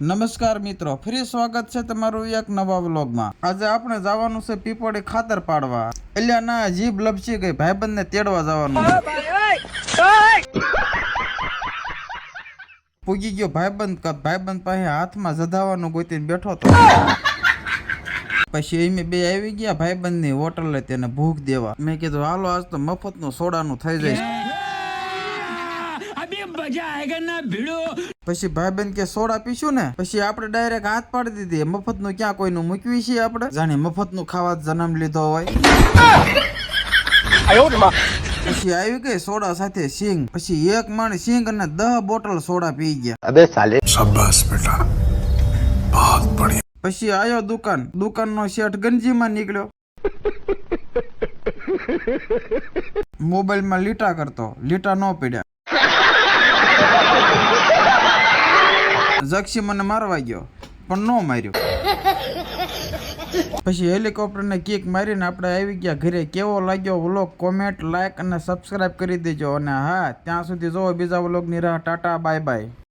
નમસ્કાર મિત્રો, ફરી સ્વાગત છે તમારું એક નવા વ્લોગમાં। આજે આપણે જવાનું છે પીપળી ખાતર પાડવા। એલ્યા ના જીભ લપસી ગઈ, ભાઈબંધને તેડવા જવાનું છે। પૂગી ગયો ભાઈબંધ પાસે હાથમાં જધાવાનું ગોતીને બેઠો તો પછી એમે બે આવી ગયા ભાઈબંધની હોટલે તેને ભૂખ દેવા। મેં કીધું હાલો આજ તો મફતનું સોડાનું થઈ જાય। પછી ભાઈબંધ કે સોડા પીશું ને, પછી આપણે ડાયરેક્ટ હાથ પાડી દીધી। મફતનું ક્યાં કોઈનું મૂકવી છે આપણે, જાણે મફતનું ખાવા જન્મ લીધો હોય। પછી આવી ગઈ સોડા સાથે સિંગ। પછી એક માણ સિંગ અને 10 બોટલ સોડા પી ગયા। अबे साले शाबाश बेटा बहुत बढ़िया। પછી આયો દુકાનનો શેઠ ગંજીમાં નીકળ્યો। મોબાઈલમાં લીટા કરતો, લીટા ન પડ્યા। જક્ષી મને મારવા ગયો પણ નો માર્યો। પછી હેલિકોપ્ટર ને કિક મારીને આપણે આવી ગયા ઘરે। કેવો લાગ્યો વ્લોગ કોમેન્ટ, લાઈક અને સબસ્ક્રાઇબ કરી દેજો। અને હા, ત્યાં સુધી જો બીજા વ્લોગની રાહ। Tata bye bye.